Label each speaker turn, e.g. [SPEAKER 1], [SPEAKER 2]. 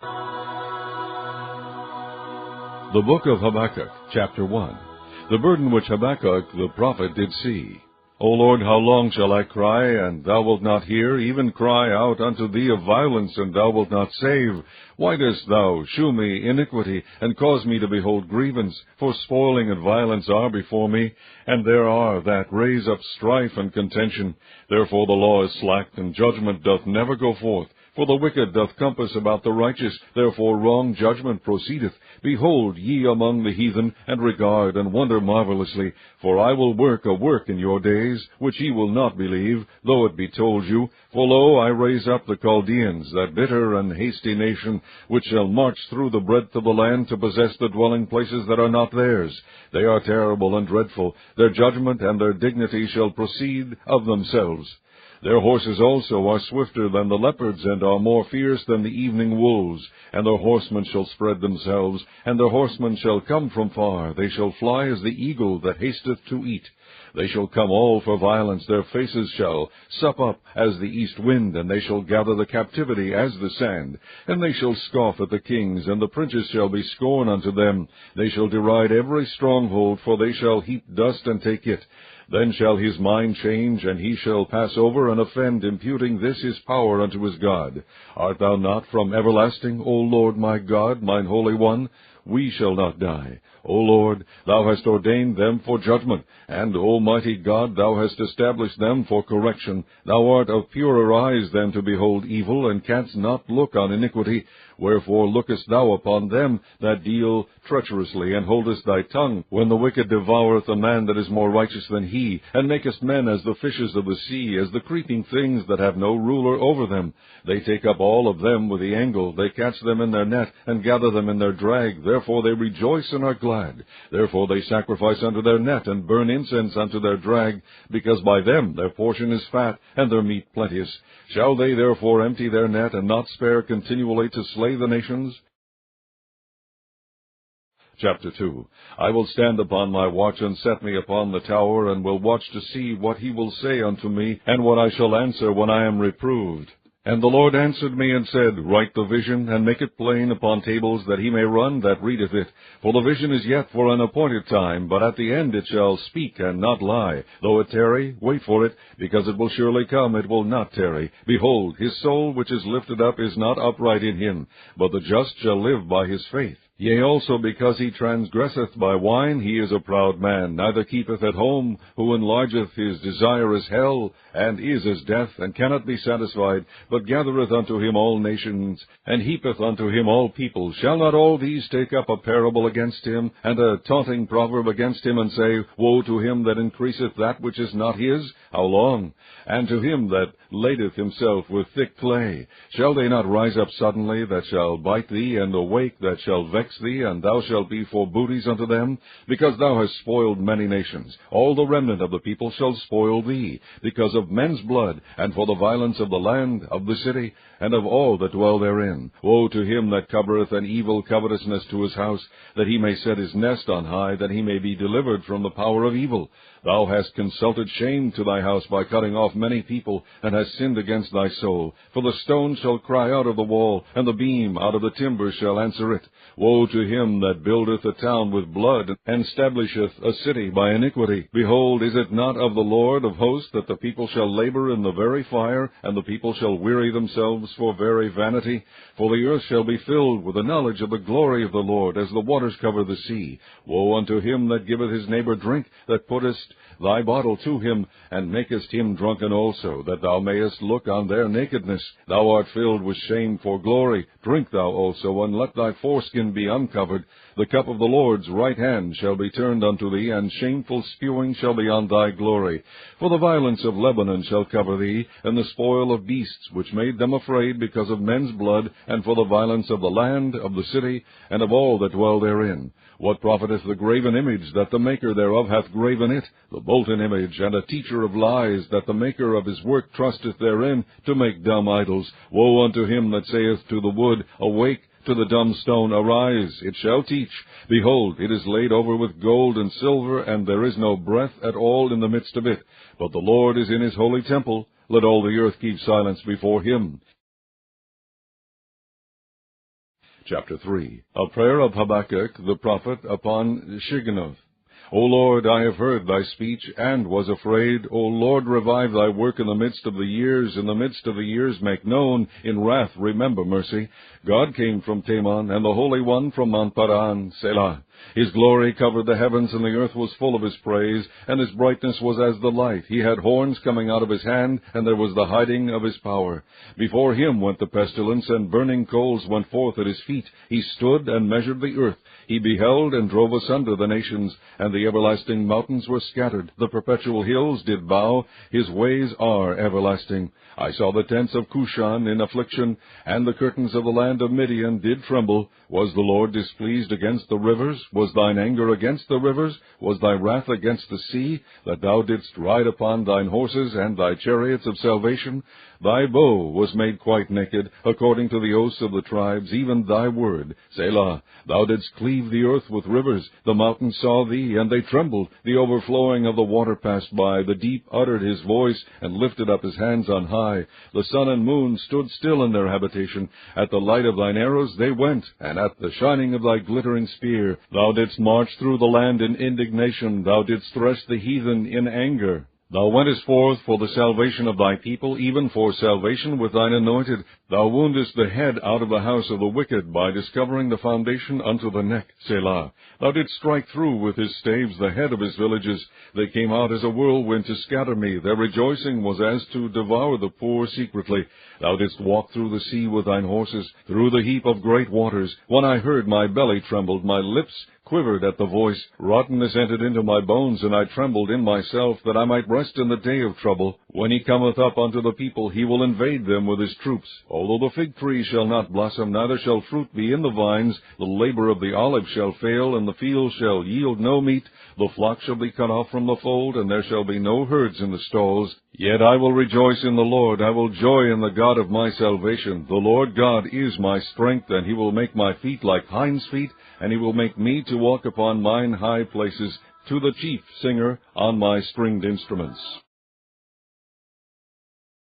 [SPEAKER 1] The book of Habakkuk, chapter 1. The burden which Habakkuk the prophet did see. O Lord, how long shall I cry, and thou wilt not hear, even cry out unto thee of violence, and thou wilt not save? Why dost thou shew me iniquity, and cause me to behold grievance? For spoiling and violence are before me, and there are that raise up strife and contention. Therefore the law is slacked, and judgment doth never go forth. For the wicked doth compass about the righteous, therefore wrong judgment proceedeth. Behold ye among the heathen, and regard and wonder marvelously. For I will work a work in your days, which ye will not believe, though it be told you. For lo, I raise up the Chaldeans, that bitter and hasty nation, which shall march through the breadth of the land to possess the dwelling places that are not theirs. They are terrible and dreadful. Their judgment and their dignity shall proceed of themselves. Their horses also are swifter than the leopards, and are more fierce than the evening wolves. And their horsemen shall spread themselves, and their horsemen shall come from far. They shall fly as the eagle that hasteth to eat. They shall come all for violence. Their faces shall sup up as the east wind, and they shall gather the captivity as the sand. And they shall scoff at the kings, and the princes shall be scorn unto them. They shall deride every stronghold, for they shall heap dust and take it. Then shall his mind change, and he shall pass over and offend, imputing this his power unto his God. Art thou not from everlasting, O Lord my God, mine Holy One? We shall not die. O Lord, thou hast ordained them for judgment, and, Almighty God, thou hast established them for correction. Thou art of purer eyes than to behold evil, and canst not look on iniquity. Wherefore lookest thou upon them that deal treacherously, and holdest thy tongue, when the wicked devoureth a man that is more righteous than he, and makest men as the fishes of the sea, as the creeping things that have no ruler over them? They take up all of them with the angle, they catch them in their net, and gather them in their drag. Therefore they rejoice and are glad. Therefore they sacrifice unto their net, and burn incense unto their drag, because by them their portion is fat, and their meat plenteous. Shall they therefore empty their net, and not spare continually to slay the nations? Chapter 2. I will stand upon my watch, and set me upon the tower, and will watch to see what he will say unto me, and what I shall answer when I am reproved. And the Lord answered me and said, Write the vision, and make it plain upon tables, that he may run that readeth it. For the vision is yet for an appointed time, but at the end it shall speak and not lie. Though it tarry, wait for it, because it will surely come, it will not tarry. Behold, his soul which is lifted up is not upright in him, but the just shall live by his faith. Yea, also because he transgresseth by wine, he is a proud man, neither keepeth at home, who enlargeth his desire as hell, and is as death, and cannot be satisfied, but gathereth unto him all nations, and heapeth unto him all people. Shall not all these take up a parable against him, and a taunting proverb against him, and say, Woe to him that increaseth that which is not his? How long? And to him that ladeth himself with thick clay? Shall they not rise up suddenly, that shall bite thee, and awake, that shall vex thee, and thou shalt be for booties unto them? Because thou hast spoiled many nations. All the remnant of the people shall spoil thee, because of men's blood, and for the violence of the land, of the city, and of all that dwell therein. Woe to him that covereth an evil covetousness to his house, that he may set his nest on high, that he may be delivered from the power of evil. Thou hast consulted shame to thy house by cutting off many people, and hast sinned against thy soul. For the stone shall cry out of the wall, and the beam out of the timber shall answer it. Woe to him that buildeth a town with blood, and establisheth a city by iniquity. Behold, is it not of the Lord of hosts that the people shall labor in the very fire, and the people shall weary themselves for very vanity? For the earth shall be filled with the knowledge of the glory of the Lord, as the waters cover the sea. Woe unto him that giveth his neighbor drink, that puttest thy bottle to him, and makest him drunken also, that thou mayest look on their nakedness. Thou art filled with shame for glory. Drink thou also, and let thy foreskin be uncovered. The cup of the Lord's right hand shall be turned unto thee, and shameful spewing shall be on thy glory. For the violence of Lebanon shall cover thee, and the spoil of beasts, which made them afraid because of men's blood, and for the violence of the land, of the city, and of all that dwell therein. What profiteth the graven image, that the maker thereof hath graven it? The molten image, and a teacher of lies, that the maker of his work trusteth therein, to make dumb idols. Woe unto him that saith to the wood, Awake, to the dumb stone, Arise, it shall teach. Behold, it is laid over with gold and silver, and there is no breath at all in the midst of it. But the Lord is in his holy temple. Let all the earth keep silence before him. Chapter 3. A prayer of Habakkuk the prophet upon Shigionoth. O Lord, I have heard thy speech, and was afraid. O Lord, revive thy work in the midst of the years. In the midst of the years make known. In wrath remember mercy. God came from Teman, and the Holy One from Mount Paran. Selah. His glory covered the heavens, and the earth was full of his praise, and his brightness was as the light. He had horns coming out of his hand, and there was the hiding of his power. Before him went the pestilence, and burning coals went forth at his feet. He stood and measured the earth. He beheld and drove asunder the nations, and the everlasting mountains were scattered. The perpetual hills did bow. His ways are everlasting. I saw the tents of Cushan in affliction, and the curtains of the land of Midian did tremble. Was the Lord displeased against the rivers? Was thine anger against the rivers? Was thy wrath against the sea, that thou didst ride upon thine horses and thy chariots of salvation? Thy bow was made quite naked, according to the oaths of the tribes, even thy word. Selah. Thou didst cleave the earth with rivers. The mountains saw thee, and they trembled. The overflowing of the water passed by. The deep uttered his voice, and lifted up his hands on high. The sun and moon stood still in their habitation. At the light of thine arrows they went, and at the shining of thy glittering spear. Thou didst march through the land in indignation. Thou didst thresh the heathen in anger. Thou wentest forth for the salvation of thy people, even for salvation with thine anointed. Thou woundest the head out of the house of the wicked, by discovering the foundation unto the neck. Selah. Thou didst strike through with his staves the head of his villages. They came out as a whirlwind to scatter me. Their rejoicing was as to devour the poor secretly. Thou didst walk through the sea with thine horses, through the heap of great waters. When I heard, my belly trembled, my lips quivered at the voice. Rottenness entered into my bones, and I trembled in myself, that I might rest in the day of trouble. When he cometh up unto the people, he will invade them with his troops. Although the fig tree shall not blossom, neither shall fruit be in the vines, the labor of the olive shall fail, and the field shall yield no meat. The flock shall be cut off from the fold, and there shall be no herds in the stalls. Yet I will rejoice in the Lord. I will joy in the God of my salvation. The Lord God is my strength, and he will make my feet like hinds' feet, and he will make me to walk upon mine high places, to the chief singer on my stringed instruments.